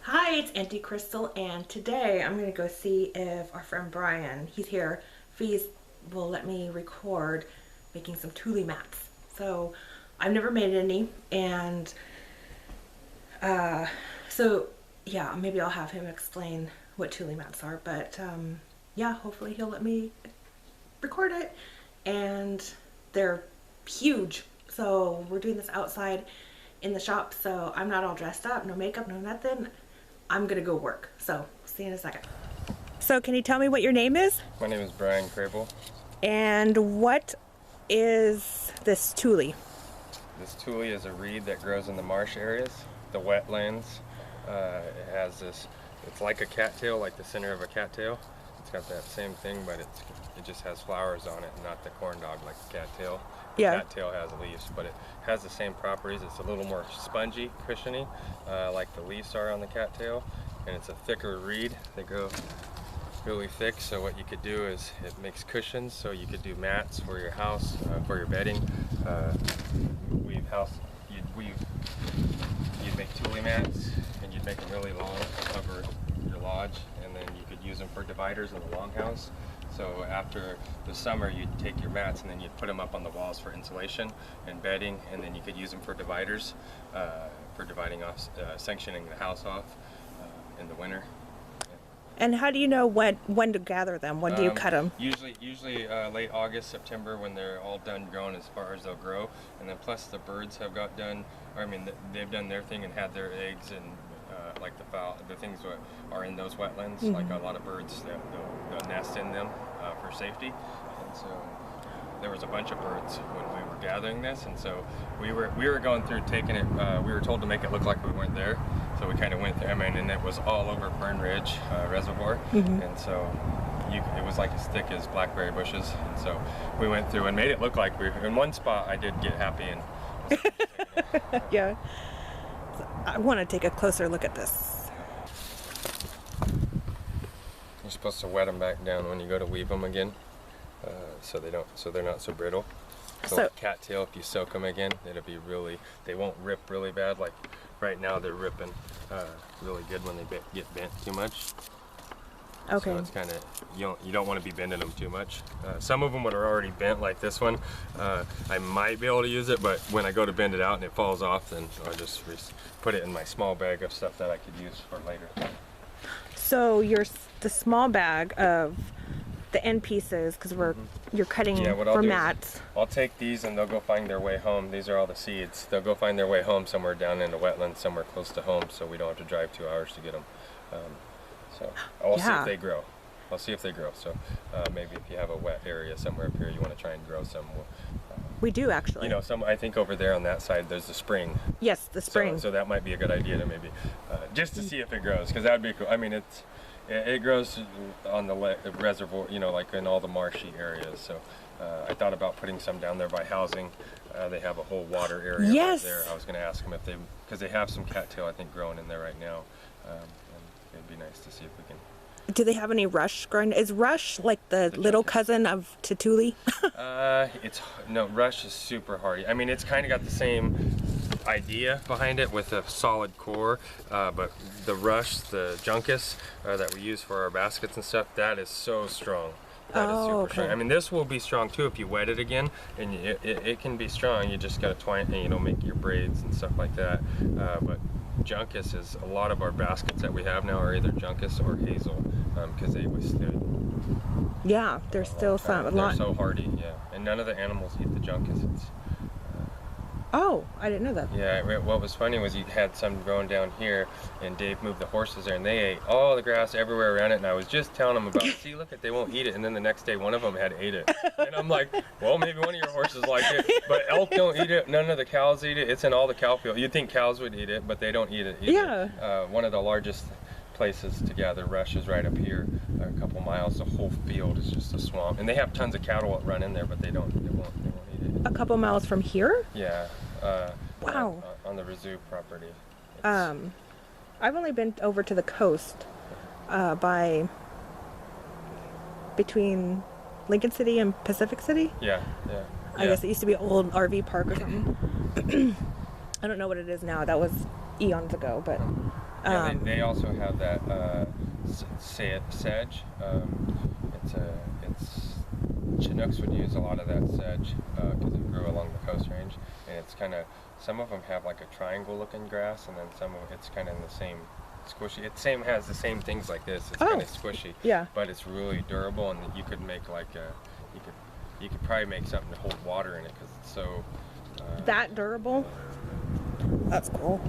Hi, it's Auntie Crystal, and today I'm going to go see if our friend Brian, he's here, please will let me record making some Tulee mats. So I've never made any, and so yeah, maybe I'll have him explain what Tulee mats are, but yeah, hopefully he'll let me record it. And they're huge, so we're doing this outside in the shop, so I'm not all dressed up, no makeup, no nothing. I'm gonna go work, so see you in a second. So can you tell me what your name is? My name is Brian Crable. And what is this Tulee? This Tulee is a reed that grows in the marsh areas, the wetlands. It has this, it's like a cattail, like the center of a cattail. It's got that same thing, but it just has flowers on it, not the corn dog like the cattail. The cattail has leaves, but it has the same properties. It's a little more spongy, cushiony, like the leaves are on the cattail, and it's a thicker reed. They grow really thick, so what you could do is it makes cushions, so you could do mats for your house, for your bedding. You'd make Tulee mats, and you'd make them really long to cover your lodge, and then you could use them for dividers in the longhouse. So after the summer, you'd take your mats and then you'd put them up on the walls for insulation and bedding, and then you could use them for dividers, for dividing off, sectioning the house off in the winter. And how do you know when to gather them? When do you cut them? Usually late August, September, when they're all done grown as far as they'll grow, and then plus the birds have got done. I mean, they've done their thing and had their eggs, and like the things that are in those wetlands, like a lot of birds, they'll nest in them for safety. And so there was a bunch of birds when we were gathering this, and so we were going through taking it. We were told to make it look like we weren't there, so we kind of went there. I mean, and it was all over Fern Ridge Reservoir, and so it was like as thick as blackberry bushes. And so we went through and made it look like we were in one spot. I did get happy and yeah. I want to take a closer look at this. You're supposed to wet them back down when you go to weave them again, so they're not so brittle. So like cattail, if you soak them again, they won't rip really bad. Like right now, they're ripping really good when they get bent too much. Okay. So it's kind of, you don't want to be bending them too much. Some of them would are already bent, like this one. I might be able to use it, but when I go to bend it out and it falls off, then I'll just put it in my small bag of stuff that I could use for later. So the small bag of the end pieces, because you're cutting for mats. I'll take these and they'll go find their way home. These are all the seeds. They'll go find their way home somewhere down in the wetlands, somewhere close to home, so we don't have to drive 2 hours to get them. So I'll see if they grow. So maybe if you have a wet area somewhere up here, you want to try and grow some. We do actually. You know, I think over there on that side there's the spring. Yes, the spring. So that might be a good idea to maybe just to see if it grows, because that'd be cool. I mean, it grows on the reservoir, you know, like in all the marshy areas. So I thought about putting some down there by housing. They have a whole water area right there. I was going to ask them because they have some cattail I think growing in there right now. It'd be nice to see if we can. Do they have any rush growing? Is rush like the little cousin of Tulee? Rush is super hardy. I mean, it's kind of got the same idea behind it with a solid core, but the rush, the juncus that we use for our baskets and stuff, that is so strong. That is super strong. I mean, this will be strong too if you wet it again, and it can be strong. You just got to twine, and make your braids and stuff like that. But juncus is a lot of our baskets that we have now are either juncus or hazel, because they withstood. Yeah, there's still some. They're so hardy, yeah. And none of the animals eat the juncus. Oh, I didn't know that. Yeah, what was funny was you had some growing down here, and Dave moved the horses there, and they ate all the grass everywhere around it, and I was just telling them about, see, look, they won't eat it, and then the next day one of them had ate it. And I'm like, well, maybe one of your horses like it, but elk don't eat it, none of the cows eat it, it's in all the cow field. You'd think cows would eat it, but they don't eat it either. Yeah. One of the largest places to gather rush is right up here, a couple miles. The whole field is just a swamp, and they have tons of cattle that run in there, but they won't eat it. A couple miles from here? Yeah. Wow. On the Rizzu property. I've only been over to the coast between Lincoln City and Pacific City. Yeah. I guess it used to be an old RV park or something. I don't know what it is now. That was eons ago, but Yeah, they also have that sedge. It's Chinooks would use a lot of that sedge because it grew along the Coast Range, and it's kind of, some of them have like a triangle-looking grass, and then some of it's kind of in the same squishy. It has the same things like this. It's kind of squishy, Yeah. but it's really durable, and you could make like you could probably make something to hold water in it because it's so That durable? That's cool.